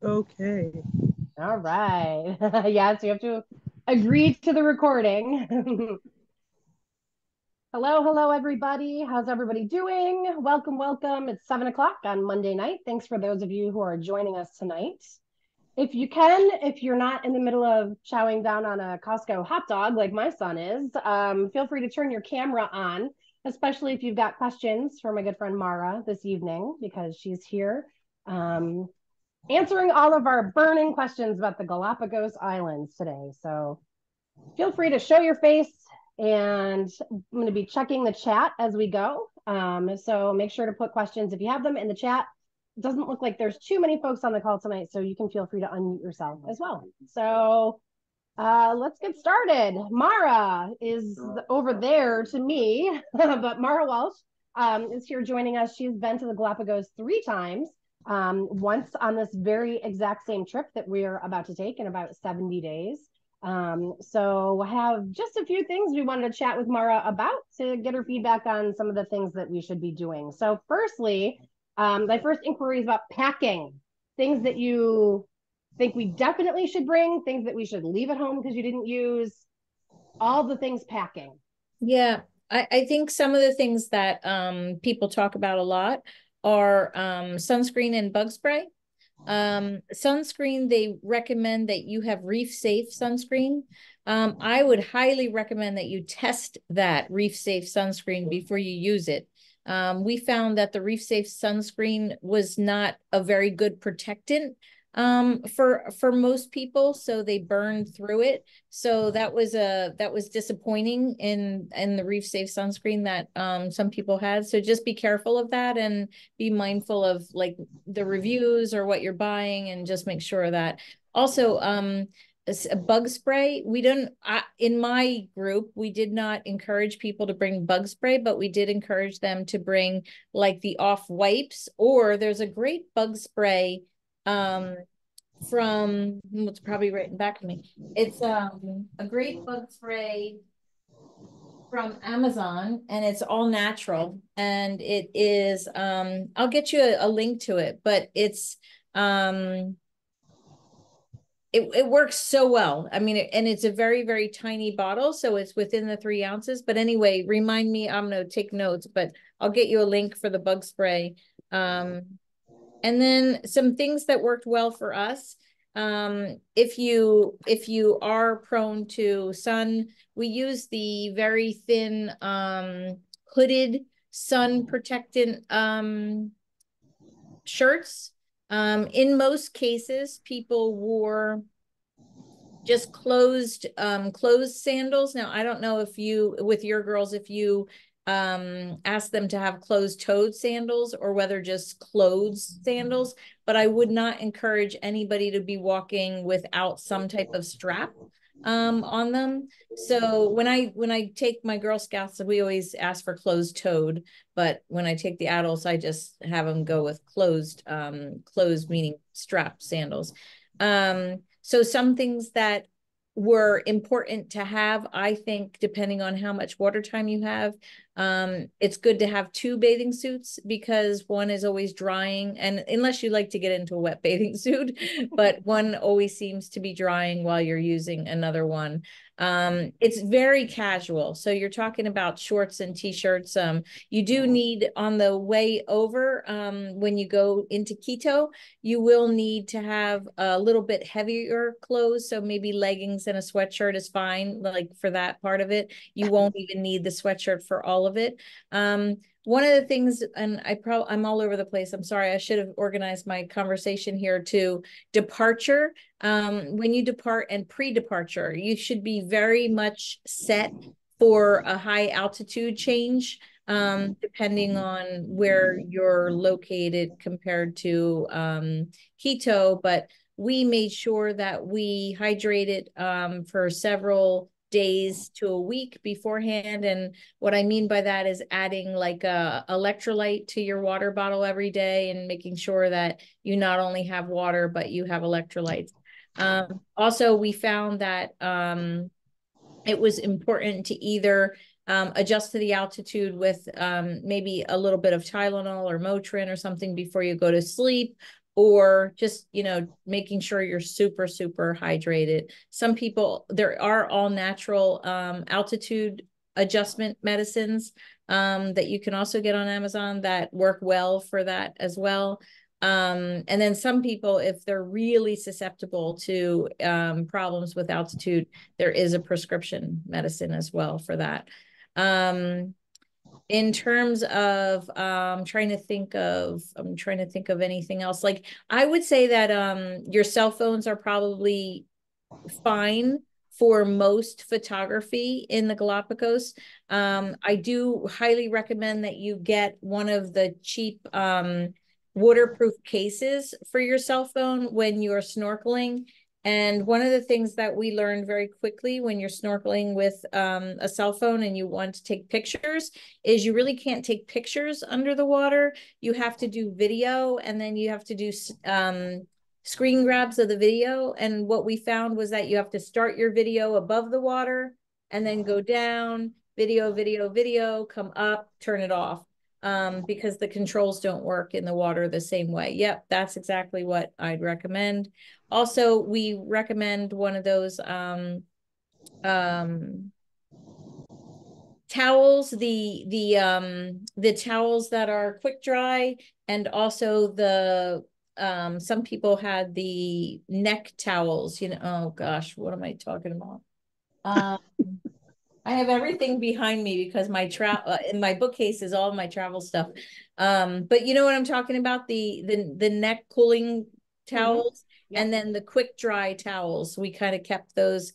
Okay. All right. Yes, you have to agree to the recording. Hello, everybody. How's everybody doing? Welcome. It's 7 o'clock on Monday night. Thanks for those of you who are joining us tonight. If you're not in the middle of chowing down on a Costco hot dog like my son is, feel free to turn your camera on, especially if you've got questions for my good friend Mara this evening, because she's here um, answering all of our burning questions about the Galapagos Islands today. So feel free to show your face, and I'm going to be checking the chat as we go. So make sure to put questions if you have them in the chat. It doesn't look like there's too many folks on the call tonight, so you can feel free to unmute yourself as well. So let's get started. Mara is over there to me, but Mara Welsh is here joining us. She's been to the Galapagos 3 times, once on this very exact same trip that we're about to take in about 70 days. So we'll have just a few things we wanted to chat with Mara about to get her feedback on some of the things that we should be doing. So firstly, my first inquiry is about packing, things that you think we definitely should bring, things that we should leave at home because you didn't use, all the things packing. Yeah, I think some of the things that people talk about a lot are sunscreen and bug spray. Sunscreen, they recommend that you have reef safe sunscreen. I would highly recommend that you test that reef safe sunscreen before you use it. We found that the reef safe sunscreen was not a very good protectant for most people, so they burned through it. So that was disappointing in the reef safe sunscreen that some people had. So just be careful of that and be mindful of like the reviews or what you're buying, and just make sure that also a bug spray. We don't, in my group, we did not encourage people to bring bug spray, but we did encourage them to bring like the off wipes, or there's a great bug spray from, it's probably right in back of me. It's a great bug spray from Amazon, and it's all natural, and it is I'll get you a link to it, but it's it works so well. I mean, and it's a very, very tiny bottle, so it's within the 3 ounces. But anyway, remind me, I'm gonna take notes, but I'll get you a link for the bug spray. And then some things that worked well for us. If you are prone to sun, we use the very thin hooded sun protectant shirts. In most cases, people wore just closed sandals. Now, I don't know if you, with your girls, if you ask them to have closed-toed sandals or whether just closed sandals, but I would not encourage anybody to be walking without some type of strap on them. So when I take my Girl Scouts, we always ask for closed-toed, but when I take the adults, I just have them go with closed meaning strap sandals. So some things that were important to have, I think, depending on how much water time you have. It's good to have 2 bathing suits because one is always drying, and unless you like to get into a wet bathing suit, but one always seems to be drying while you're using another one. It's very casual. So you're talking about shorts and t-shirts. You do need, on the way over, when you go into Quito, you will need to have a little bit heavier clothes. So maybe leggings and a sweatshirt is fine, like for that part of it. You won't even need the sweatshirt for all of it. One of the things, and I'm all over the place. I'm sorry, I should have organized my conversation here to departure. When you depart and pre-departure, you should be very much set for a high altitude change, depending on where you're located compared to Quito. But we made sure that we hydrated for several days to a week beforehand. And what I mean by that is adding like a electrolyte to your water bottle every day and making sure that you not only have water, but you have electrolytes. Also, we found that it was important to either adjust to the altitude with maybe a little bit of Tylenol or Motrin or something before you go to sleep, or just, you know, making sure you're super, super hydrated. Some people, there are all natural altitude adjustment medicines that you can also get on Amazon that work well for that as well. And then some people, if they're really susceptible to problems with altitude, there is a prescription medicine as well for that. In terms of I'm trying to think of anything else. Like I would say that your cell phones are probably fine for most photography in the Galapagos. I do highly recommend that you get one of the cheap waterproof cases for your cell phone when you're snorkeling. And one of the things that we learned very quickly when you're snorkeling with a cell phone and you want to take pictures is you really can't take pictures under the water. You have to do video, and then you have to do screen grabs of the video. And what we found was that you have to start your video above the water and then go down, video, video, video, come up, turn it off. Because the controls don't work in the water the same way. Yep, that's exactly what I'd recommend. Also, we recommend one of those towels, the towels that are quick dry, and also the some people had the neck towels, you know. Oh gosh, what am I talking about? I have everything behind me because my in my bookcase is all my travel stuff. But you know what I'm talking about? The neck cooling towels. Yep. And then the quick dry towels. We kind of kept those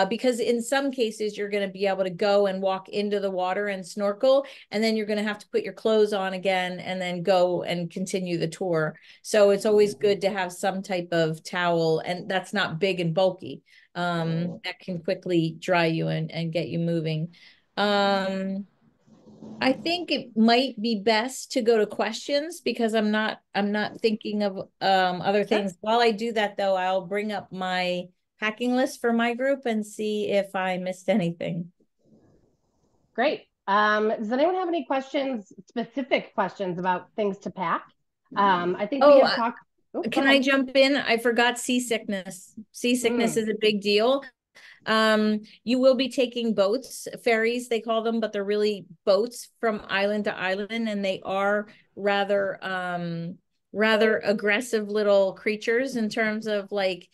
because in some cases you're going to be able to go and walk into the water and snorkel, and then you're going to have to put your clothes on again and then go and continue the tour. So it's always good to have some type of towel, and that's not big and bulky. That can quickly dry you and get you moving. I think it might be best to go to questions because I'm not thinking of other Sure. things. While I do that though, I'll bring up my packing list for my group and see if I missed anything. Great. Does anyone have any questions, specific questions about things to pack? I think we Oh, have talked. Oh, go can I ahead. jump in? I forgot seasickness. Seasickness is a big deal. You will be taking boats, ferries, they call them, but they're really boats from island to island, and they are rather aggressive little creatures in terms of like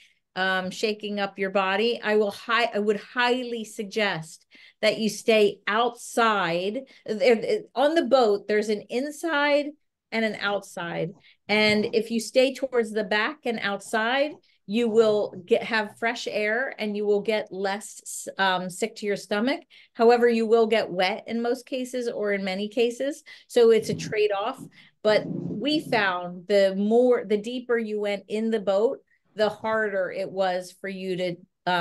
shaking up your body. I would highly suggest that you stay outside. On the boat, there's an inside and an outside. And if you stay towards the back and outside, you will have fresh air and you will get less sick to your stomach. However, you will get wet in most cases or in many cases. So it's a trade-off. But we found the deeper you went in the boat, the harder it was for you to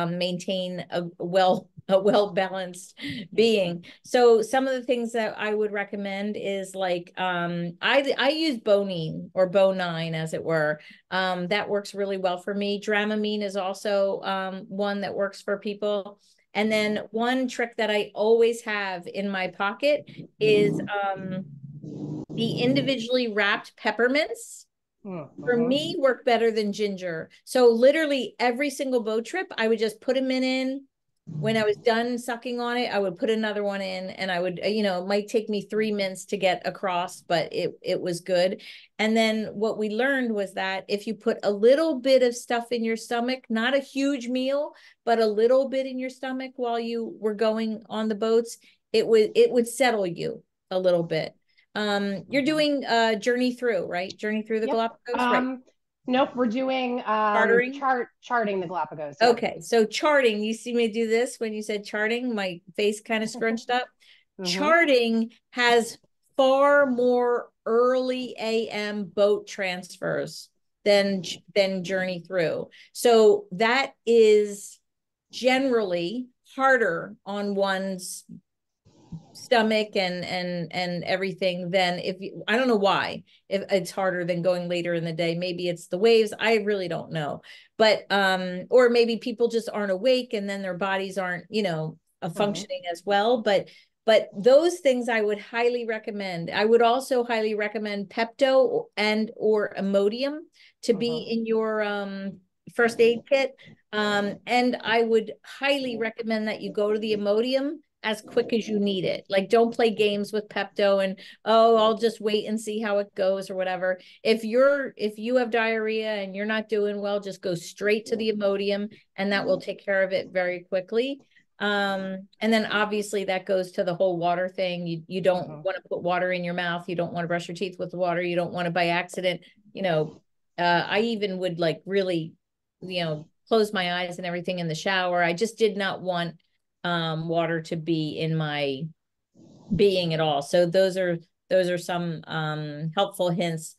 maintain a well-balanced being. So some of the things that I would recommend is like I use Bonine or Bonine as it were. That works really well for me. Dramamine is also one that works for people. And then one trick that I always have in my pocket is the individually wrapped peppermints. For me, work better than ginger. So literally every single boat trip, I would just put a mint in. When I was done sucking on it, I would put another one in, and I would, you know, it might take me 3 minutes to get across, but it was good. And then what we learned was that if you put a little bit of stuff in your stomach, not a huge meal, but a little bit in your stomach while you were going on the boats, it would settle you a little bit. You're doing Journey Through, right? Journey Through the Yep. Galapagos, right? Nope, we're doing Chartering. charting the Galapagos. Yep. Okay, so charting, you see me do this when you said charting, my face kind of scrunched up. Charting has far more early AM boat transfers than Journey Through. So that is generally harder on one's stomach and everything than if you, I don't know why if it's harder than going later in the day. Maybe it's the waves, I really don't know. But or maybe people just aren't awake and then their bodies aren't, you know, functioning as well. But But those things I would highly recommend. I would also highly recommend Pepto and or Imodium to be in your first aid kit. And I would highly recommend that you go to the Imodium as quick as you need it. Like, don't play games with Pepto and, oh, I'll just wait and see how it goes or whatever. If you have diarrhea and you're not doing well, just go straight to the Imodium, and that will take care of it very quickly. And then obviously that goes to the whole water thing. You don't want to put water in your mouth. You don't want to brush your teeth with water. You don't want to by accident, I even would like really, close my eyes and everything in the shower. I just did not want water to be in my being at all. So those are some helpful hints.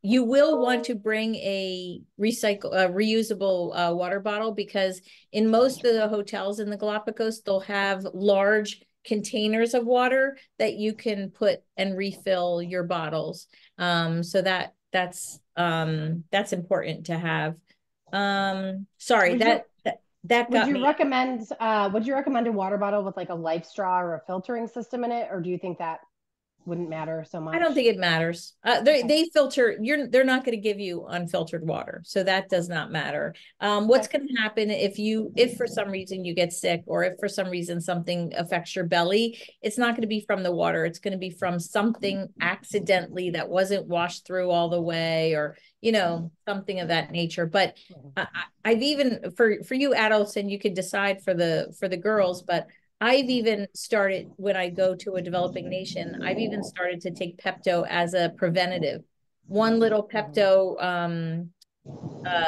You will want to bring a reusable water bottle, because in most of the hotels in the Galapagos, they'll have large containers of water that you can put and refill your bottles. So that's important to have. Sorry, that got me. Would you recommend a water bottle with like a life straw or a filtering system in it, or do you think that wouldn't matter so much? I don't think it matters. They filter. They're not going to give you unfiltered water, so that does not matter. What's going to happen if for some reason you get sick, or if for some reason something affects your belly, it's not going to be from the water. It's going to be from something accidentally that wasn't washed through all the way, or something of that nature. But I've even for you adults, and you can decide for the girls, but I've even started, when I go to a developing nation, I've even started to take Pepto as a preventative. One little Pepto,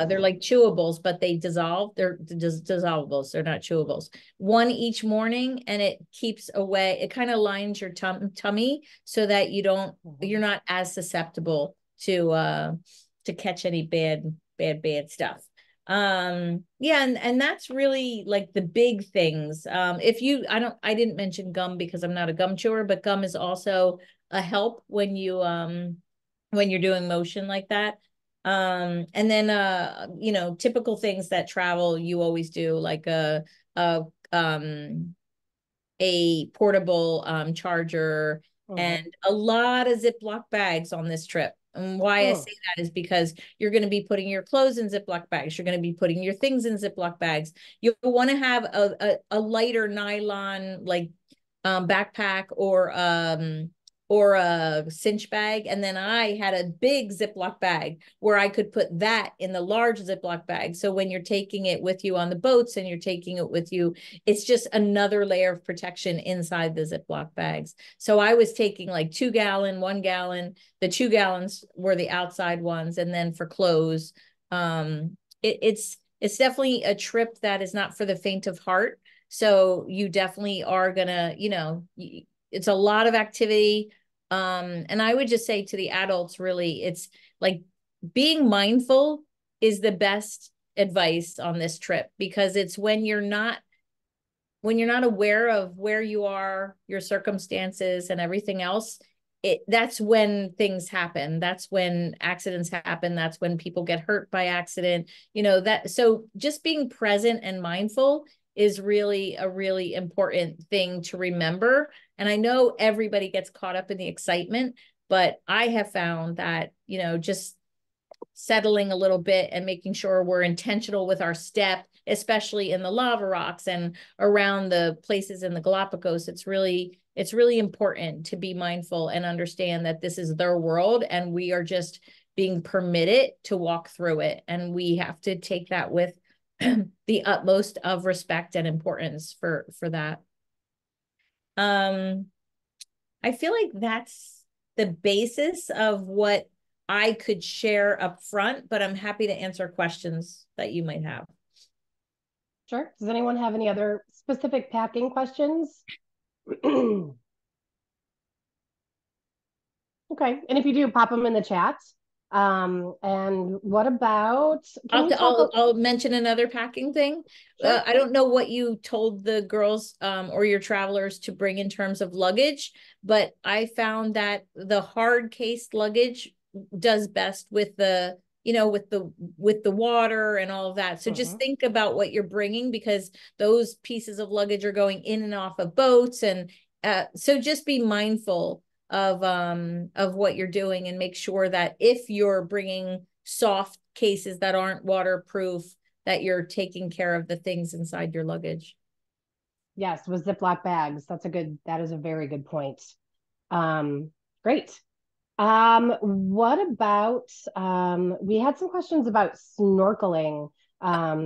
they're like chewables, but they dissolve. They're just dissolvables. They're not chewables. One each morning, and it keeps away. It kind of lines your tummy so that you're not as susceptible to catch any bad stuff. Yeah, and that's really like the big things. I didn't mention gum because I'm not a gum chewer, but gum is also a help when you're doing motion like that. And then typical things that travel you always do, like a portable charger, and a lot of Ziploc bags on this trip. And why I say that is because you're going to be putting your clothes in Ziploc bags. You're going to be putting your things in Ziploc bags. You'll want to have a lighter nylon like backpack or a cinch bag. And then I had a big Ziploc bag where I could put that in the large Ziploc bag. So when you're taking it with you on the boats and you're taking it with you, it's just another layer of protection inside the Ziploc bags. So I was taking like 2 gallon, 1 gallon. The 2 gallons were the outside ones. And then for clothes, it's definitely a trip that is not for the faint of heart. So you definitely are gonna, it's a lot of activity. And I would just say to the adults, really, it's like being mindful is the best advice on this trip, because it's when you're not aware of where you are, your circumstances and everything else, that's when things happen. That's when accidents happen. That's when people get hurt by accident, so just being present and mindful is really a really important thing to remember. And I know everybody gets caught up in the excitement, but I have found that, just settling a little bit and making sure we're intentional with our step, especially in the lava rocks and around the places in the Galapagos, it's really important to be mindful and understand that this is their world and we are just being permitted to walk through it. And we have to take that with the utmost of respect and importance for that. I feel like that's the basis of what I could share up front, but I'm happy to answer questions that you might have. Sure. Does anyone have any other specific packing questions? Okay. And if you do, pop them in the chat. And what about, I'll mention another packing thing. Sure. I don't know what you told the girls or your travelers to bring in terms of luggage, but I found that the hard case luggage does best with the with the water and all of that. So just think about what you're bringing, because those pieces of luggage are going in and off of boats. And so just be mindful of what you're doing, and make sure that if you're bringing soft cases that aren't waterproof, that you're taking care of the things inside your luggage. Yes, with Ziploc bags. That is a very good point. Great. What about, we had some questions about snorkeling,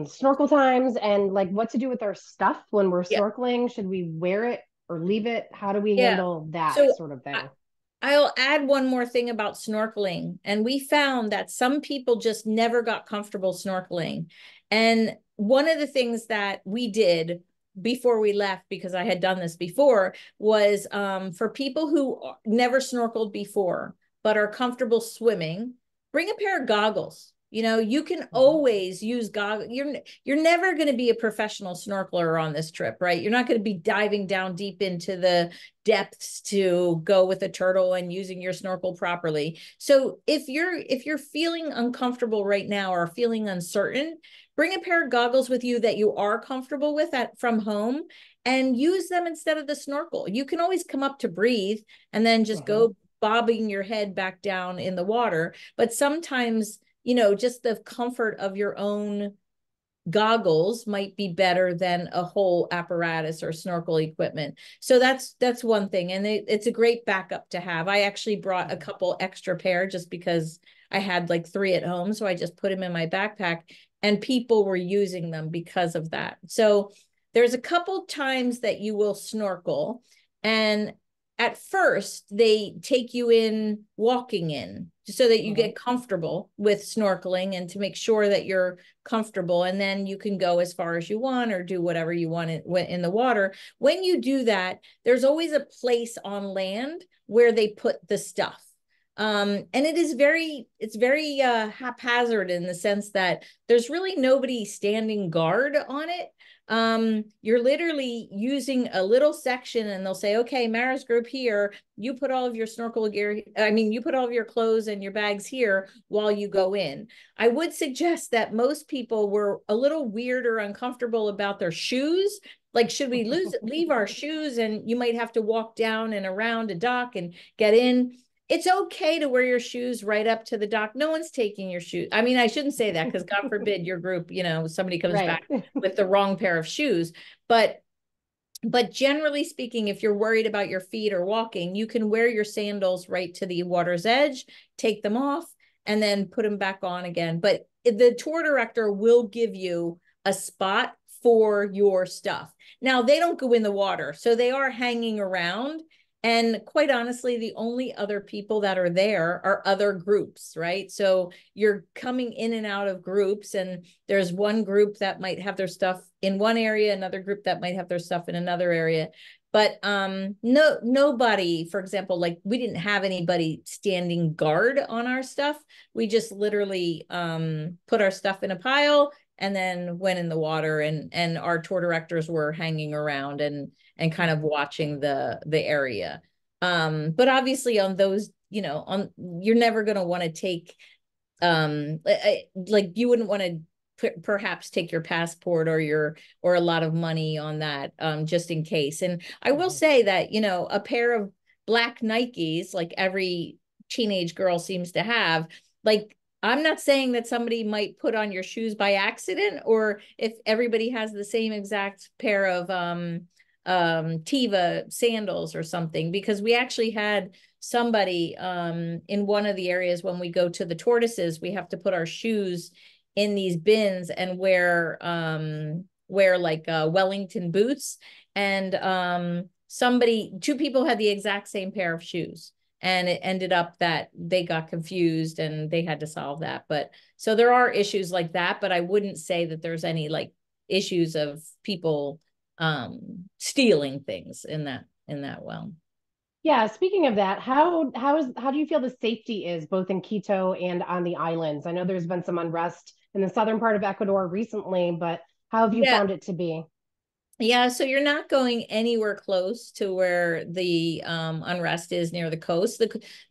snorkel times, and like what to do with our stuff when we're Yeah. snorkeling. Should we wear it or leave it? How do we Yeah. handle that So sort of thing? I'll add one more thing about snorkeling. And we found that some people just never got comfortable snorkeling. And one of the things that we did before we left, because I had done this before, was for people who never snorkeled before, but are comfortable swimming, bring a pair of goggles. You can always use goggles. You're never going to be a professional snorkeler on this trip, right? You're not going to be diving down deep into the depths to go with a turtle and using your snorkel properly. So if you're feeling uncomfortable right now or feeling uncertain, bring a pair of goggles with you that you are comfortable with from home, and use them instead of the snorkel. You can always come up to breathe and then just go bobbing your head back down in the water. But sometimes, just the comfort of your own goggles might be better than a whole apparatus or snorkel equipment. So that's one thing. And it's a great backup to have. I actually brought a couple extra pair just because I had like 3 at home. So I just put them in my backpack, and people were using them because of that. So there's a couple times that you will snorkel, and at first they take you in walking in so that you get comfortable with snorkeling and to make sure that you're comfortable, and then you can go as far as you want or do whatever you want in the water. When you do that, there's always a place on land where they put the stuff. And it's very haphazard, in the sense that there's really nobody standing guard on it. You're literally using a little section, and they'll say, okay, Mara's group here, you put all of your snorkel gear, you put all of your clothes and your bags here while you go in. I would suggest that most people were a little weird or uncomfortable about their shoes. Like, should we leave our shoes, and you might have to walk down and around a dock and get in. It's okay to wear your shoes right up to the dock. No one's taking your shoes. I shouldn't say that, because God forbid your group, somebody comes back with the wrong pair of shoes. But generally speaking, if you're worried about your feet or walking, you can wear your sandals right to the water's edge, take them off, and then put them back on again. But the tour director will give you a spot for your stuff. Now, they don't go in the water, so they are hanging around. And quite honestly, the only other people that are there are other groups, right? So you're coming in and out of groups, and there's one group that might have their stuff in one area, another group that might have their stuff in another area. But nobody, for example, like we didn't have anybody standing guard on our stuff. We just literally put our stuff in a pile and then went in the water, and our tour directors were hanging around and kind of watching the area. But obviously on those, you're never going to want to take, like you wouldn't want to perhaps take your passport or a lot of money on that, just in case. And I will say that, a pair of black Nikes, like every teenage girl seems to have, like, I'm not saying that somebody might put on your shoes by accident, or if everybody has the same exact pair of Tiva sandals or something, because we actually had somebody in one of the areas, when we go to the tortoises, we have to put our shoes in these bins and wear like Wellington boots, and 2 people had the exact same pair of shoes. And it ended up that they got confused and they had to solve that. But so there are issues like that, but I wouldn't say that there's any like issues of people stealing things in that well. Yeah, speaking of that, how do you feel the safety is both in Quito and on the islands? I know there's been some unrest in the southern part of Ecuador recently, but how have you found it to be? Yeah, so you're not going anywhere close to where the unrest is near the coast.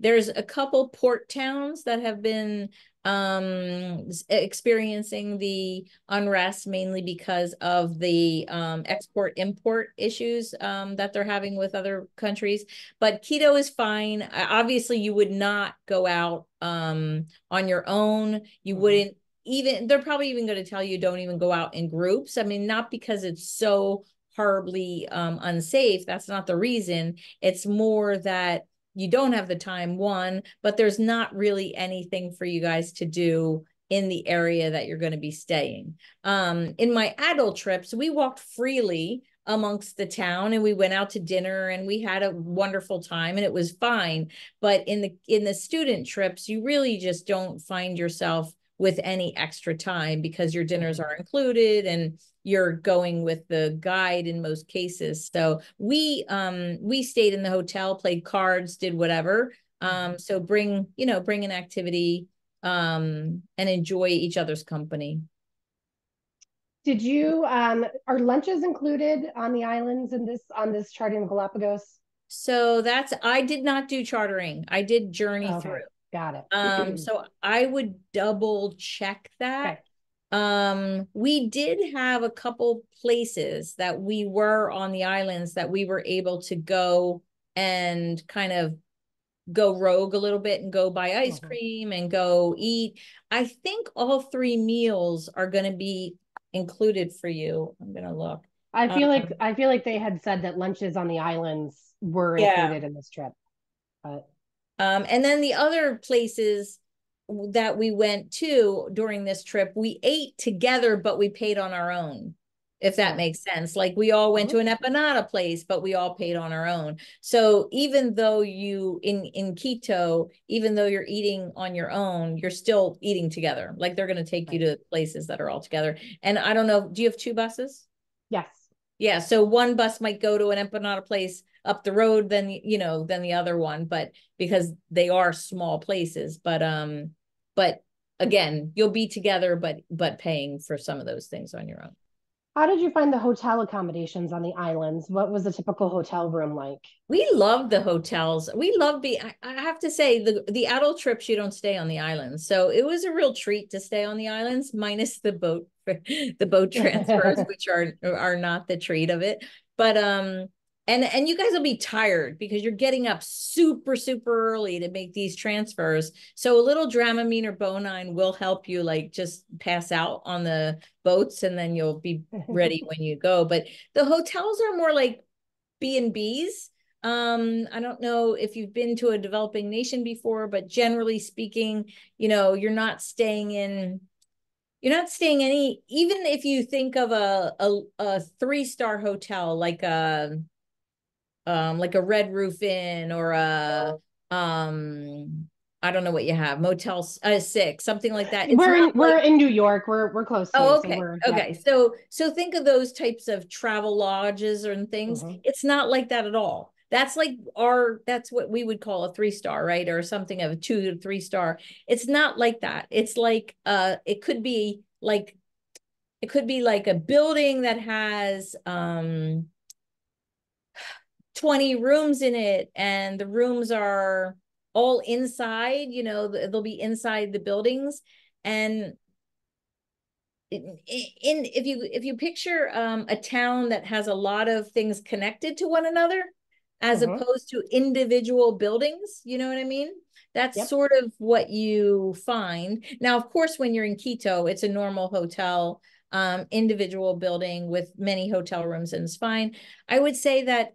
There's a couple port towns that have been experiencing the unrest mainly because of the export import issues that they're having with other countries. But keto is fine. Obviously, you would not go out on your own. You wouldn't even, they're probably even going to tell you don't even go out in groups. I mean, not because it's so horribly unsafe. That's not the reason. It's more that you don't have the time, one, but there's not really anything for you guys to do in the area that you're going to be staying. In my adult trips, we walked freely amongst the town and we went out to dinner and we had a wonderful time and it was fine. But in the student trips, you really just don't find yourself with any extra time because your dinners are included and you're going with the guide in most cases. So we stayed in the hotel, played cards, did whatever. So bring an activity and enjoy each other's company. Did you are lunches included on the islands in this charting Galapagos? So I did not do chartering. I did journey Okay, through. got it. So I would double check that. Okay. We did have a couple places that we were on the islands that we were able to go and kind of go rogue a little bit and go buy ice cream and go eat. I think all 3 meals are going to be included for you. I'm going to look. I feel like they had said that lunches on the islands were Yeah. included in this trip. But And then the other places that we went to during this trip, we ate together, but we paid on our own, if that makes sense. Like we all went to an empanada place, but we all paid on our own. So even though in keto, even though you're eating on your own, you're still eating together. Like they're going to take you to places that are all together. And I don't know, do you have 2 buses? yes. Yeah, so one bus might go to an empanada place up the road than the other one, but because they are small places. But again, you'll be together, but paying for some of those things on your own. How did you find the hotel accommodations on the islands? What was a typical hotel room like? We love the hotels. We love I have to say the adult trips you don't stay on the islands. So it was a real treat to stay on the islands, minus the boat transfers, which are not the treat of it. But and you guys will be tired because you're getting up super, super early to make these transfers. So a little Dramamine or Bonine will help you like just pass out on the boats and then you'll be ready when you go. But the hotels are more like B&Bs. I don't know if you've been to a developing nation before, but generally speaking, you're not staying any, even if you think of a 3-star hotel, like a Red Roof Inn or I don't know what you have, Motel 6, something like that. It's not we're in New York. We're close to you, okay. so we're Okay. So think of those types of travel lodges and things. It's not like that at all. That's what we would call a 3-star, right? Or something of a 2 to 3-star. It's not like that. It's like it could be like a building that has 20 rooms in it and the rooms are all inside, they'll be inside the buildings. And if you picture a town that has a lot of things connected to one another as opposed to individual buildings, you know what I mean? That's sort of what you find. Now, of course, when you're in Quito, it's a normal hotel, individual building with many hotel rooms, and it's fine. I would say that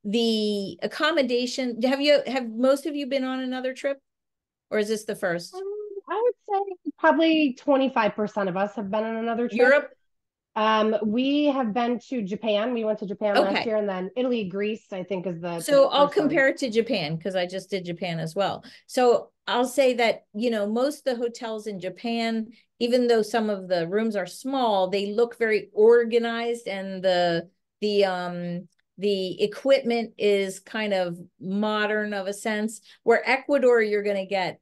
the accommodation, have most of you been on another trip, or is this the first? I would say probably 25% of us have been on another trip. Europe? We have been to Japan. We went to Japan last year, and then Italy, Greece, I think is so I'll compare it to Japan because I just did Japan as well. So I'll say that, most of the hotels in Japan, even though some of the rooms are small, they look very organized and the equipment is kind of modern of a sense, where Ecuador, you're going to get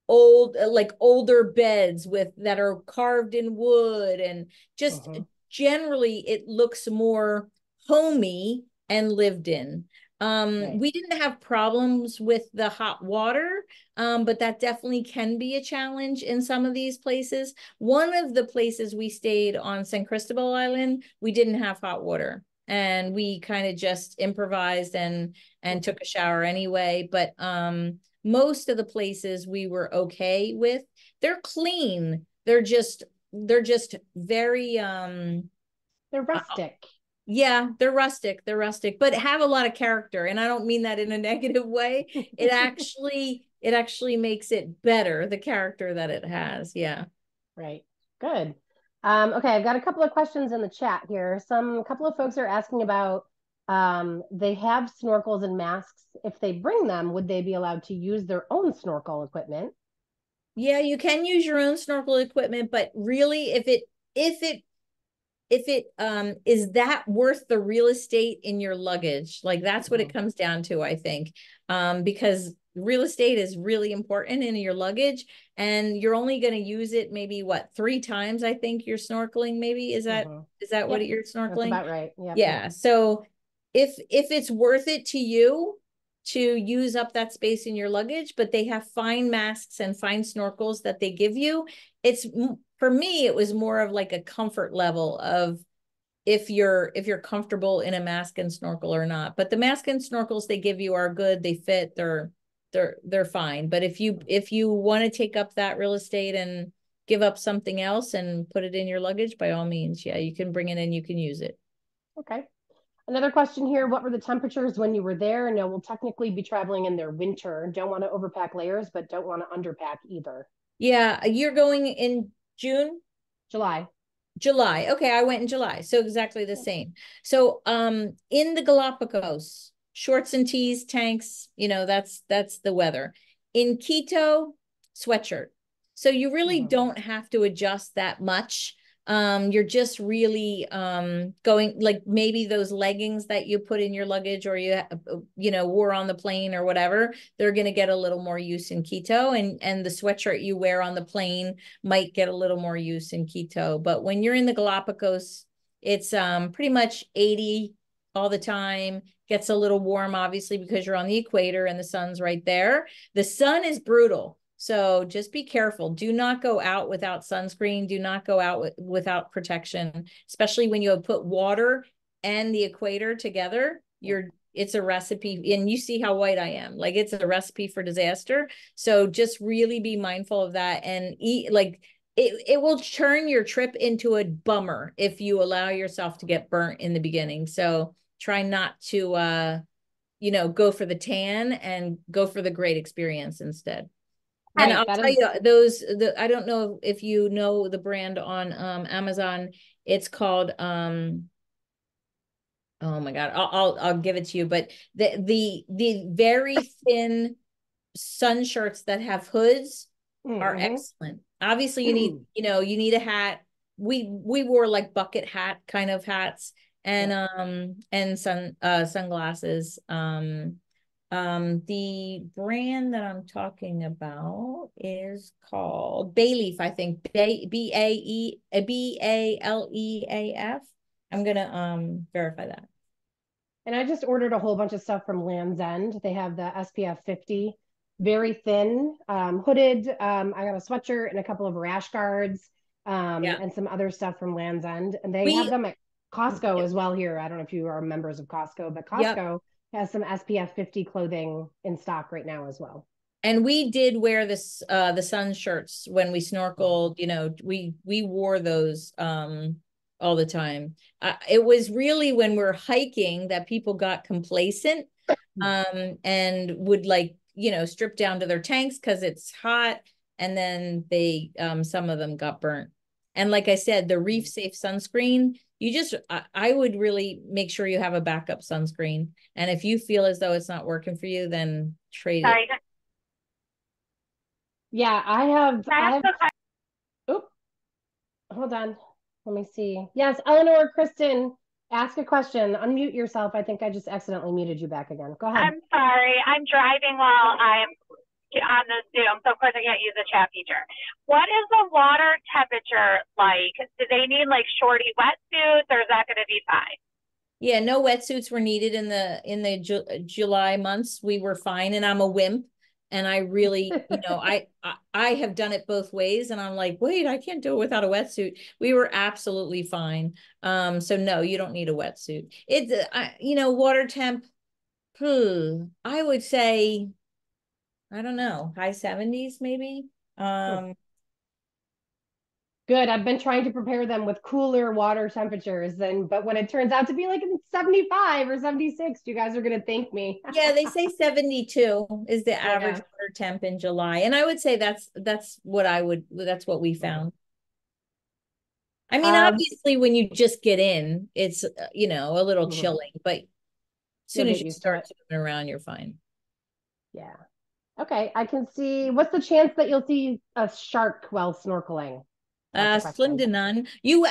older beds that are carved in wood and just generally it looks more homey and lived in. Right. We didn't have problems with the hot water, but that definitely can be a challenge in some of these places. One of the places we stayed on San Cristobal Island, we didn't have hot water, and we kind of just improvised and took a shower anyway. But most of the places we were okay with. They're clean. They're just very They're rustic. yeah, they're rustic. They're rustic, but have a lot of character. And I don't mean that in a negative way. It actually makes it better, the character that it has. Yeah. Right. Good. Okay, I've got a couple of questions in the chat here. A couple of folks are asking about they have snorkels and masks. If they bring them, would they be allowed to use their own snorkel equipment? Yeah, you can use your own snorkel equipment, but really if it is that worth the real estate in your luggage, like that's what it comes down to, I think. Because real estate is really important in your luggage, and you're only going to use it maybe what, 3 times, I think, you're snorkeling. Maybe is that what Yep, you're that's snorkeling? about right. Yep. Yeah. So if it's worth it to you to use up that space in your luggage, but they have fine masks and fine snorkels that they give you, it's, for me, it was more of like a comfort level of if you're comfortable in a mask and snorkel or not. But the mask and snorkels they give you are good. They fit. They're fine. But if you want to take up that real estate and give up something else and put it in your luggage, by all means, yeah, you can bring it in. You can use it. Okay. Another question here. What were the temperatures when you were there? No, we'll technically be traveling in their winter. Don't want to overpack layers, but don't want to underpack either. Yeah, you're going in June? July. July. Okay, I went in July. So exactly the same. So in the Galapagos, shorts and tees, tanks, that's the weather. In Quito, sweatshirt. So you really don't have to adjust that much. You're just really going, like maybe those leggings that you put in your luggage or you wore on the plane or whatever, they're going to get a little more use in Quito, and the sweatshirt you wear on the plane might get a little more use in Quito. But when you're in the Galapagos, it's pretty much 80 all the time. Gets a little warm, obviously, because you're on the equator and the sun's right there. The sun is brutal. So just be careful. Do not go out without sunscreen. Do not go out without protection, especially when you have put water and the equator together. It's a recipe, and you see how white I am. Like, it's a recipe for disaster. So just really be mindful of that, and eat, like, it will turn your trip into a bummer if you allow yourself to get burnt in the beginning. So try not to go for the tan, and go for the great experience instead. And Right. I'll tell you, I don't know if you know the brand on Amazon. It's called oh my God, I'll give it to you. But the very thin sun shirts that have hoods are excellent. Obviously, you need a hat. We wore like bucket hat kind of hats, and sunglasses. The brand that I'm talking about is called Bayleaf, I think. Baleaf. I'm gonna verify that. And I just ordered a whole bunch of stuff from Land's End. They have the SPF 50, very thin, hooded. I got a sweatshirt and a couple of rash guards, and some other stuff from Land's End. And they have them at Costco as well here. I don't know if you are members of Costco, but Costco has some SPF 50 clothing in stock right now as well. And we did wear this the sun shirts when we snorkeled. We wore those all the time. It was really when we're hiking that people got complacent, and would, like, strip down to their tanks because it's hot, and then they some of them got burnt. And like I said, the reef safe sunscreen, I would really make sure you have a backup sunscreen. And if you feel as though it's not working for you, then trade it. Yeah, I have. Oop, hold on. Let me see. Yes, Eleanor, Kristen, ask a question. Unmute yourself. I think I just accidentally muted you back again. Go ahead. I'm sorry. I'm driving while I'm on the Zoom, so of course I can't use the chat feature. What is the water temperature like? Do they need like shorty wetsuits, or is that going to be fine? Yeah, no wetsuits were needed in the July months. We were fine, and I'm a wimp, and I really, I have done it both ways, and I'm like, wait, I can't do it without a wetsuit. We were absolutely fine. So no, you don't need a wetsuit. It's, water temp. I would say, I don't know, high 70s maybe. Good. I've been trying to prepare them with cooler water temperatures, but when it turns out to be like 75 or 76, you guys are gonna thank me. Yeah, they say 72 is the average Yeah. water temp in July. And I would say that's what we found. I mean, obviously when you just get in, it's a little chilling, but as soon You'll as get you used to start it. moving around, you're fine. Yeah. Okay. I can see. What's the chance that you'll see a shark while snorkeling? That's the Slim question. to none. You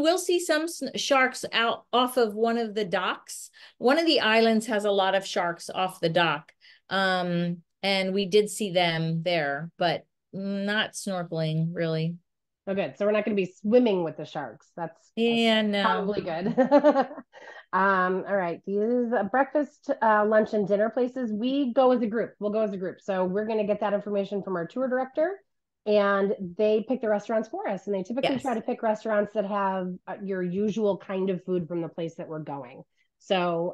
will see some sharks out off of one of the docks. One of the islands has a lot of sharks off the dock. And we did see them there, but not snorkeling really. Oh, good. So we're not going to be swimming with the sharks. That's Yeah, no. probably good. All right. These breakfast, lunch, and dinner places, we go as a group. We'll go as a group. So we're going to get that information from our tour director, and they pick the restaurants for us. And they typically Yes. try to pick restaurants that have your usual kind of food from the place that we're going. So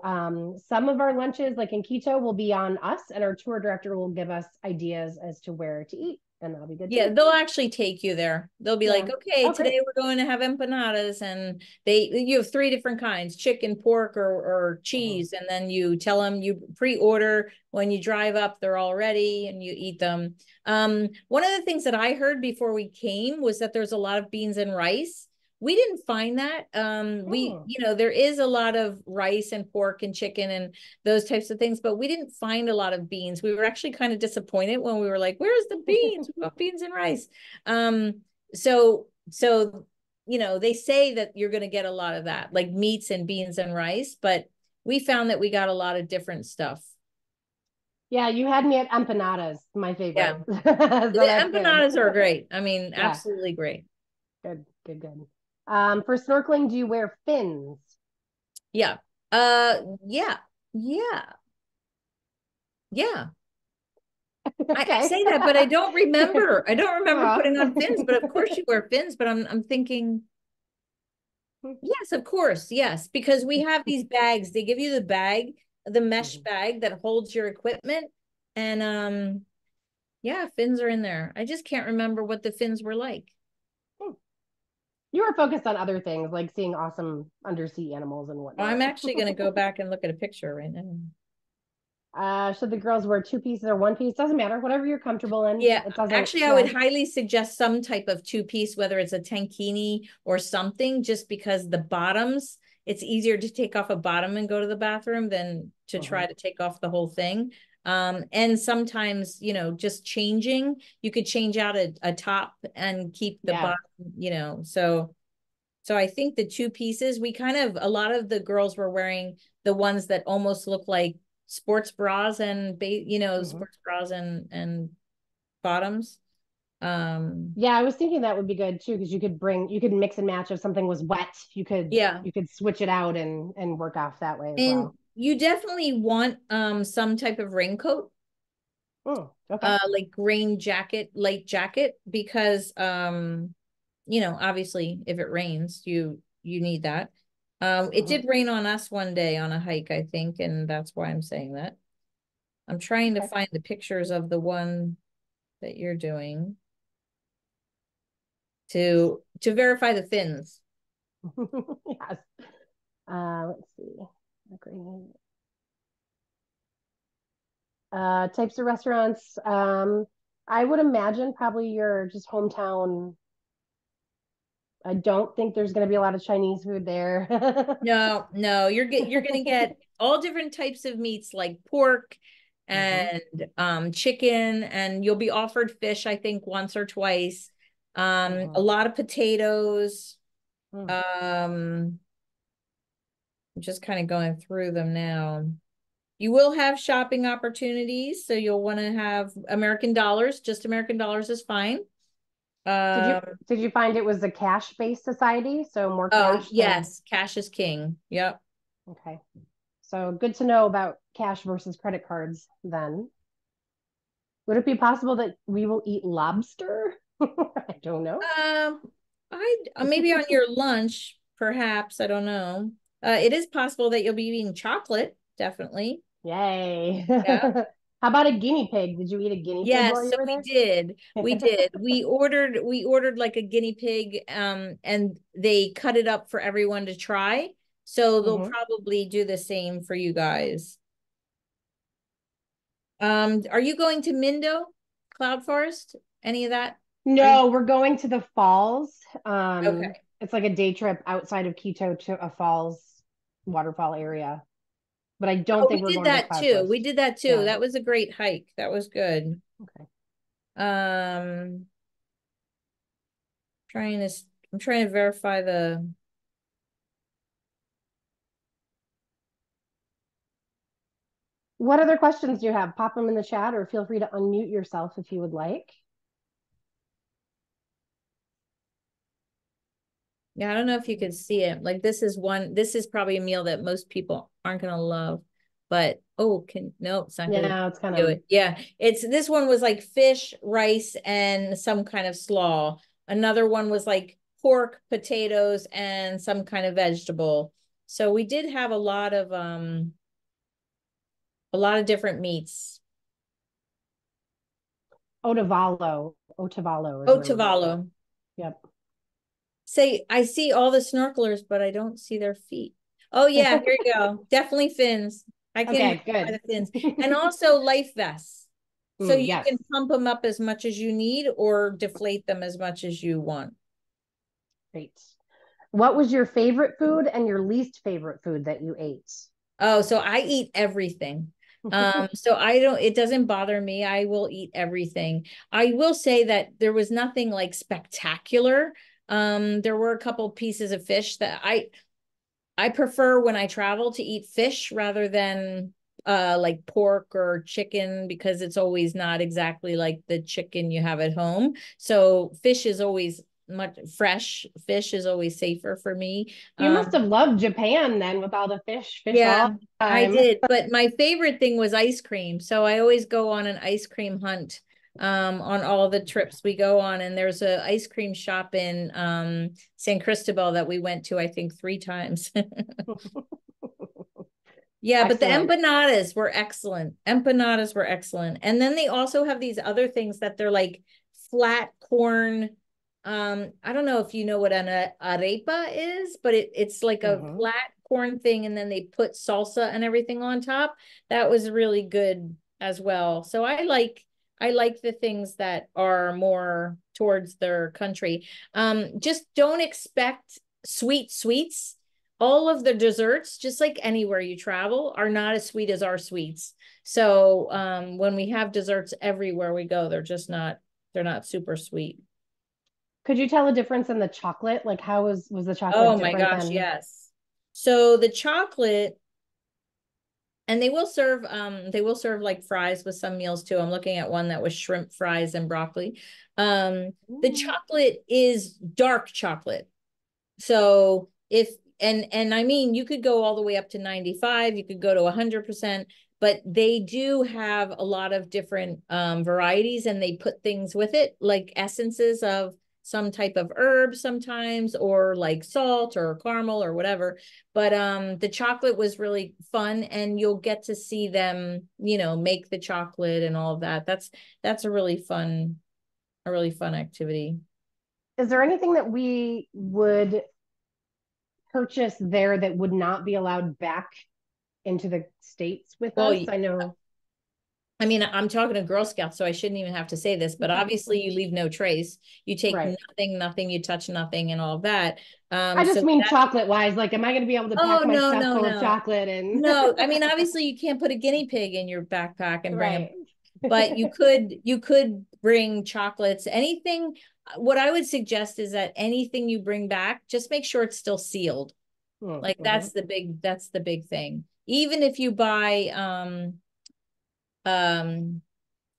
some of our lunches, like in Quito, will be on us, and our tour director will give us ideas as to where to eat. And that'll be good Yeah, too. they'll actually take you there. They'll be like, okay, Oh, today great. we're going to have empanadas, and you have 3 different kinds, chicken, pork, or cheese, and then you tell them you pre-order. When you drive up, they're all ready and you eat them. One of the things that I heard before we came was that there's a lot of beans and rice. We didn't find that. There is a lot of rice and pork and chicken and those types of things, but we didn't find a lot of beans. We were actually kind of disappointed when we were like, where's the beans? We want beans and rice. So they say that you're going to get a lot of that, like meats and beans and rice, but we found that we got a lot of different stuff. Yeah, you had me at empanadas, my favorite. Yeah. So The that's empanadas good. are great. I mean, Yeah. absolutely great. Good. For snorkeling, do you wear fins? Yeah. Yeah. Yeah. Yeah. I say that, but I don't remember. I don't remember putting on fins, but of course you wear fins, but I'm thinking, yes, of course. Yes, because we have these bags. They give you the bag, the mesh bag that holds your equipment. And yeah, fins are in there. I just can't remember what the fins were like. You were focused on other things, like seeing awesome undersea animals and whatnot. I'm actually going to go back and look at a picture right now. Should the girls wear 2 pieces or 1 piece? Doesn't matter, whatever you're comfortable in. Yeah, It doesn't. actually, I would highly suggest some type of 2-piece, whether it's a tankini or something, just because the bottoms, it's easier to take off a bottom and go to the bathroom than to try to take off the whole thing. And sometimes, just changing, you could change out a top and keep the bottom, so I think the 2 pieces, a lot of the girls were wearing the ones that almost look like sports bras and sports bras and bottoms. Yeah, I was thinking that would be good too, because you could mix and match. If something was wet, you could switch it out and work off that way as well. You definitely want some type of raincoat. Okay. Like rain jacket, light jacket, because obviously if it rains, you need that. It did rain on us one day on a hike, I think, and that's why I'm saying that. I'm trying to find the pictures of the one that you're doing to verify the fins. Yes. Let's see. Types of restaurants. I would imagine probably your just hometown. I don't think there's going to be a lot of Chinese food there. No, you're going to get all different types of meats, like pork and chicken, and you'll be offered fish, I think, once or twice. A lot of potatoes. I'm just kind of going through them now. You will have shopping opportunities, so you'll want to have American dollars. Just American dollars is fine. Did you find it was a cash-based society? So more cash. Yes, cash is king. Yep. Okay. So good to know about cash versus credit cards then. Would it be possible that we will eat lobster? I don't know. I maybe on your lunch, perhaps. I don't know. It is possible that you'll be eating chocolate, definitely. Yay. Yeah. How about a guinea pig? Did you eat a guinea pig while Yes, you so were we there? did. We did. We ordered like a guinea pig, and they cut it up for everyone to try. So they'll Mhm. probably do the same for you guys. Are you going to Mindo, Cloud Forest? Any of that? Are you No, we're going to the falls. okay? It's like a day trip outside of Quito to a falls waterfall area. But I don't Oh, we think we're did going to that Cloud too. We Forest. did that too. Yeah. That was a great hike. That was good. Okay. Um, trying to, I'm trying to verify the. What other questions do you have? Pop them in the chat or feel free to unmute yourself if you would like. Yeah, I don't know if you could see it. Like this is probably a meal that most people aren't gonna love. But no, it's not gonna Yeah, it's kind do of it. Yeah, this one was like fish, rice, and some kind of slaw. Another one was like pork, potatoes, and some kind of vegetable. So we did have a lot of different meats. Otavalo. Otavalo is where we're going. Otavalo. Yep. Say, I see all the snorkelers, but I don't see their feet. Oh yeah, here you go. Definitely fins. I can Okay, verify good. the fins. And also life vests. So you Yes. can pump them up as much as you need or deflate them as much as you want. Great. What was your favorite food and your least favorite food that you ate? Oh, so I eat everything. So it doesn't bother me. I will eat everything. I will say that there was nothing like spectacular. There were a couple pieces of fish that I prefer when I travel to eat fish rather than like pork or chicken because it's always not exactly like the chicken you have at home. So fish is always much fresh. Fish is always safer for me. You must have loved Japan then with all the fish all Yeah, the I time. did. But my favorite thing was ice cream. So I always go on an ice cream hunt on all the trips we go on. And there's a ice cream shop in San Cristobal that we went to, I think, 3 times. Yeah, but the Excellent. empanadas were excellent. Empanadas were excellent. And then they also have these other things that they're like flat corn. I don't know if you know what an arepa is, but it's like a Mhm. flat corn thing, and then they put salsa and everything on top. That was really good as well. So I like the things that are more towards their country. Just don't expect sweets. All of the desserts, just like anywhere you travel, are not as sweet as our sweets. So when we have desserts everywhere we go, they're not super sweet. Could you tell a difference in the chocolate? Like how was the chocolate Oh my different gosh, than yes. So the chocolate, and they will serve like fries with some meals too. I'm looking at one that was shrimp fries and broccoli. The chocolate is dark chocolate. So if and I mean you could go all the way up to 95, you could go to 100%, but they do have a lot of different varieties and they put things with it like essences of some type of herb sometimes or like salt or caramel or whatever. But the chocolate was really fun and you'll get to see them, make the chocolate and all of that. That's a really fun activity. is there anything that we would purchase there that would not be allowed back into the States with Well, us? I know. I mean, I'm talking to Girl Scouts, so I shouldn't even have to say this, but obviously you leave no trace. You take Right. nothing, you touch nothing and all of that. I just So mean that's, chocolate wise. Like, am I going to be able to oh, pack my no, stuff no, full of no. chocolate and No, I mean, obviously you can't put a guinea pig in your backpack and bring them, right. but you could bring chocolates, anything. What I would suggest is that anything you bring back, just make sure it's still sealed. Like Mm-hmm. that's the big thing. Even if you buy, um,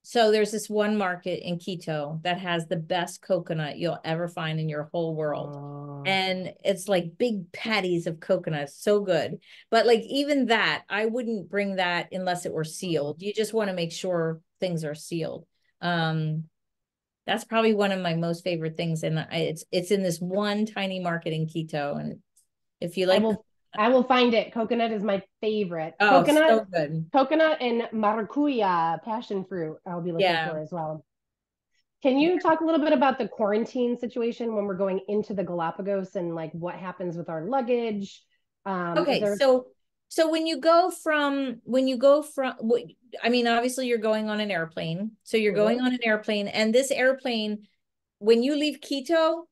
so there's this one market in Quito that has the best coconut you'll ever find in your whole world. And it's like big patties of coconut, so good. But like even that, I wouldn't bring that unless it were sealed. You just want to make sure things are sealed. That's probably one of my most favorite things, and it's in this one tiny market in Quito. And if you like, I will find it. Coconut is my favorite. oh, so good. Coconut and maracuya, passion fruit. I'll be looking for as well. Can you talk a little bit about the quarantine situation when we're going into the Galapagos and like what happens with our luggage? Okay, so when you go from, I mean, obviously you're going on an airplane. So you're going on an airplane, and this airplane, when you leave Quito,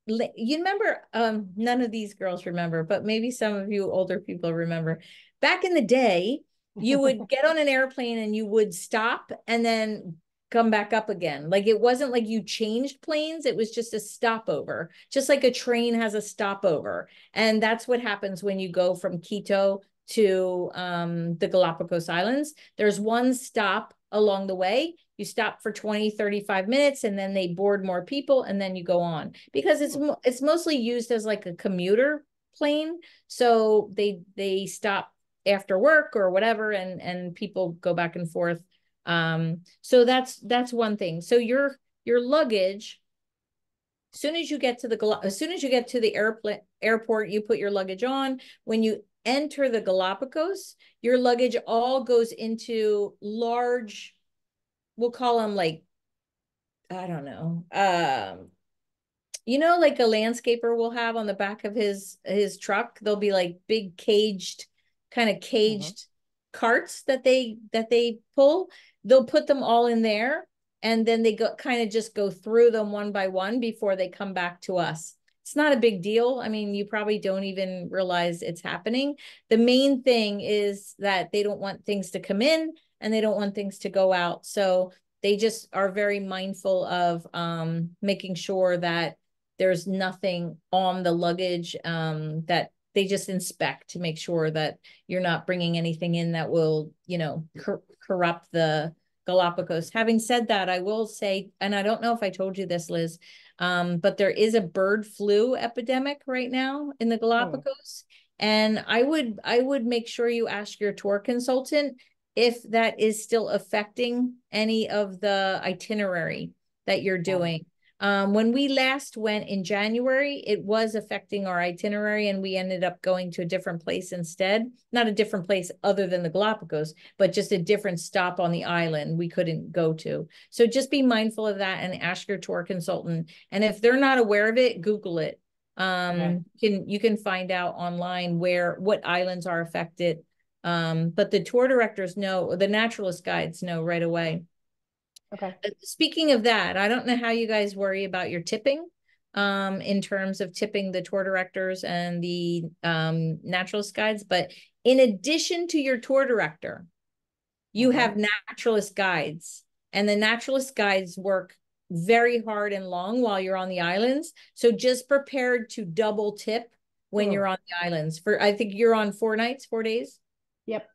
you remember, none of these girls remember, but maybe some of you older people remember. Back in the day, you would get on an airplane and you would stop and then come back up again. Like it wasn't like you changed planes, it was just a stopover, just like a train has a stopover. And that's what happens when you go from Quito to the Galapagos Islands. There's one stop along the way. You stop for 20, 35 minutes, and then they board more people, and then you go on, because it's mostly used as like a commuter plane. So they stop after work or whatever, and people go back and forth. So that's one thing. So your luggage, as soon as you get to the airport, you put your luggage on. When you enter the Galapagos, your luggage all goes into large, we'll call them like, I don't know, like a landscaper will have on the back of his truck. There'll be like big caged carts that they pull. They'll put them all in there, and then they just go through them one by one before they come back to us. It's not a big deal. I mean, you probably don't even realize it's happening. The main thing is that they don't want things to come in and they don't want things to go out. So they just are very mindful of making sure that there's nothing on the luggage, that they just inspect to make sure that you're not bringing anything in that will, corrupt the Galapagos. Having said that, I will say, and I don't know if I told you this, Liz, but there is a bird flu epidemic right now in the Galapagos. And I would make sure you ask your tour consultant if that is still affecting any of the itinerary that you're doing. When we last went in January, it was affecting our itinerary, and we ended up going to a different place instead. Not a different place other than the Galapagos, but just a different stop on the island we couldn't go to. So just be mindful of that and ask your tour consultant. And if they're not aware of it, Google it. You can find out online what islands are affected. But the tour directors know, the naturalist guides know right away. Okay. Speaking of that, I don't know how you guys worry about your tipping, in terms of tipping the tour directors and the naturalist guides, but in addition to your tour director, you have naturalist guides, and the naturalist guides work very hard and long while you're on the islands. So just prepared to double tip when you're on the islands. I think you're on 4 days. Yep.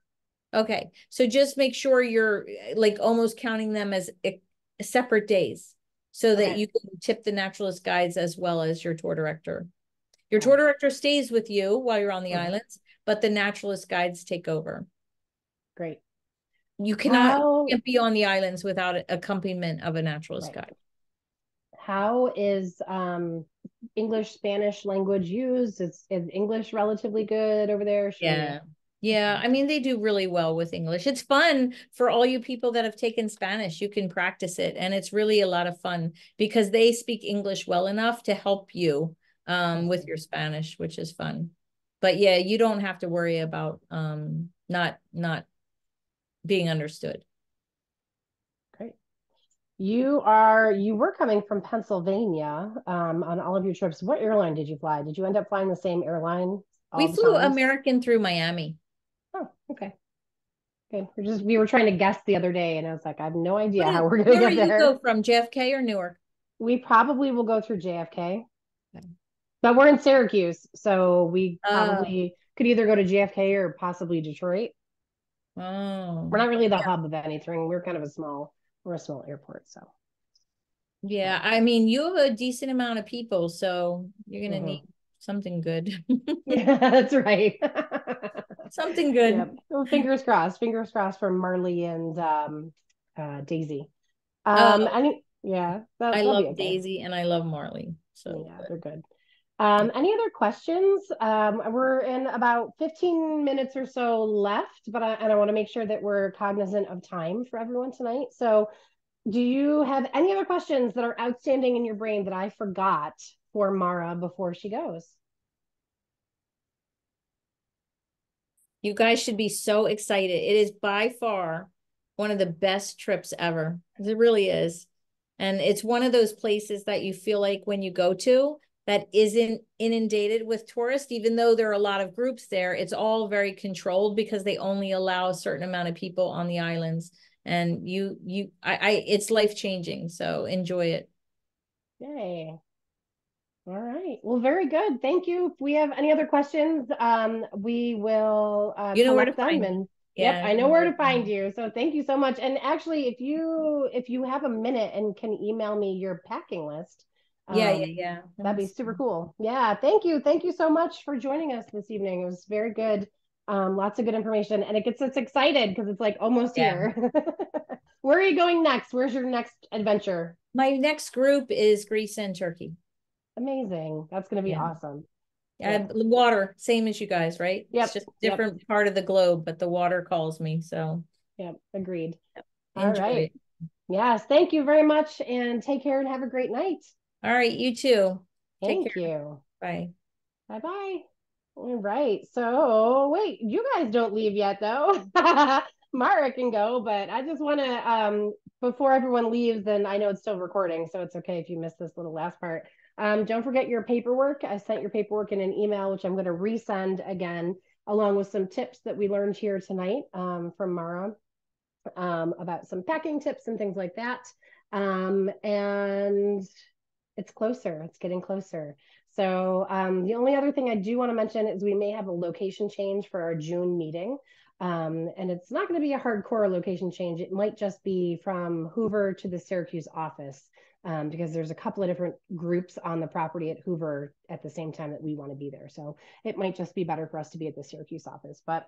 Okay, so just make sure you're like almost counting them as separate days, so that you can tip the naturalist guides as well as your tour director. Your tour director stays with you while you're on the islands, but the naturalist guides take over. Great. You can't be on the islands without accompaniment of a naturalist guide. How is English, Spanish language used? Is English relatively good over there? Yeah, I mean, they do really well with English. It's fun for all you people that have taken Spanish. You can practice it, and it's really a lot of fun because they speak English well enough to help you with your Spanish, which is fun. But yeah, you don't have to worry about not being understood. Great. You were coming from Pennsylvania on all of your trips. What airline did you fly? Did you end up flying the same airline? We flew American through Miami. Oh, okay. Good. We were trying to guess the other day, and I was like, I have no idea how we're going to get there. Where do you go from, JFK or Newark? We probably will go through JFK. Okay. But we're in Syracuse, so we probably could either go to JFK or possibly Detroit. Oh. We're not really the hub of anything. We're a small airport, so. Yeah, I mean, you have a decent amount of people, so you're gonna need something good. Yeah, that's right. Something good. Yep. Well, fingers crossed for Marley and Daisy. Oh, Yeah, I they'll be love okay. Daisy and I love Marley. So Yeah, good. they're good. Yeah. Any other questions? We're in about 15 minutes or so left, but I want to make sure that we're cognizant of time for everyone tonight. So, do you have any other questions that are outstanding in your brain that I forgot for Mara before she goes? You guys should be so excited. It is by far one of the best trips ever. It really is. And it's one of those places that you feel like when you go to that isn't inundated with tourists, even though there are a lot of groups there, it's all very controlled because they only allow a certain amount of people on the islands. And it's life changing. So enjoy it. Yay. All right. Well, very good. Thank you. If we have any other questions, we will You know where to collect them. find me. And yep, Yeah, I you know know where where to to find find me. you. So thank you so much. And actually, if you have a minute and can email me your packing list, Yeah, yeah, yeah. that'd be super cool. Yeah. Thank you. Thank you so much for joining us this evening. It was very good. Lots of good information, and it gets us excited because it's like almost Yeah. here. Where are you going next? Where's your next adventure? My next group is Greece and Turkey. Amazing. That's going to be Yeah. awesome. Yep. Water, same as you guys, right? It's Yep. just a Yep. different part of the globe, but the water calls me. So Yep. Agreed. All enjoy right. it. Yes. Thank you very much and take care and have a great night. All right, you too. Take Thank care. you. Bye. Bye bye. All right. So, wait, you guys don't leave yet, though. Mara can go, but I just want to, before everyone leaves, and I know it's still recording, so it's okay if you missed this little last part. Don't forget your paperwork. I sent your paperwork in an email, which I'm going to resend again, along with some tips that we learned here tonight from Mara about some packing tips and things like that. And it's closer. It's getting closer. So the only other thing I do want to mention is we may have a location change for our June meeting. And it's not going to be a hardcore location change. It might just be from Hoover to the Syracuse office because there's a couple of different groups on the property at Hoover at the same time that we want to be there. So it might just be better for us to be at the Syracuse office. But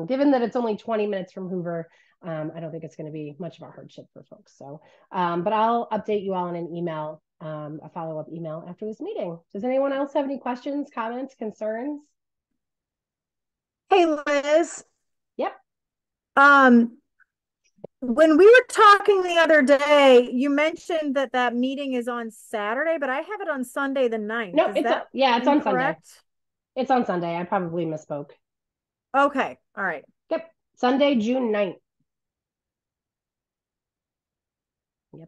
given that it's only 20 minutes from Hoover, I don't think it's going to be much of a hardship for folks. So, but I'll update you all in an email, a follow-up email after this meeting. Does anyone else have any questions, comments, concerns? Hey, Liz. Yep. Um, when we were talking the other day, you mentioned that that meeting is on Saturday, but I have it on Sunday the 9th. No, Is that it's on Sunday. incorrect? It's on Sunday. I probably misspoke. Okay. All right. Yep. Sunday, June 9th.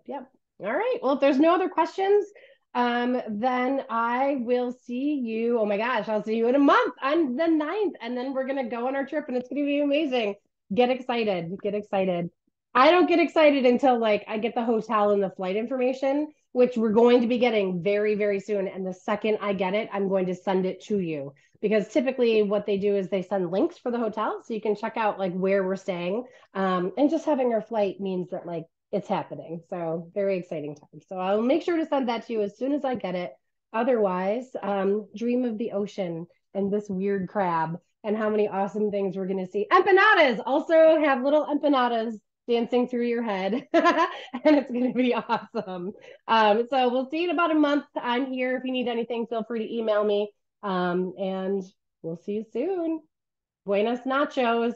Yep. All right. Well, if there's no other questions, then I will see you. Oh my gosh, I'll see you in a month on the 9th. And then we're gonna go on our trip and it's gonna be amazing. Get excited. Get excited. I don't get excited until like I get the hotel and the flight information, which we're going to be getting very, very soon. And the second I get it, I'm going to send it to you. Because typically what they do is they send links for the hotel so you can check out like where we're staying. And just having our flight means that like it's happening. So very exciting time. So I'll make sure to send that to you as soon as I get it. Otherwise, dream of the ocean and this weird crab and how many awesome things we're going to see. Empanadas also have little empanadas dancing through your head and it's going to be awesome. So we'll see you in about a month. I'm here. If you need anything, feel free to email me. And we'll see you soon. Buenos nachos.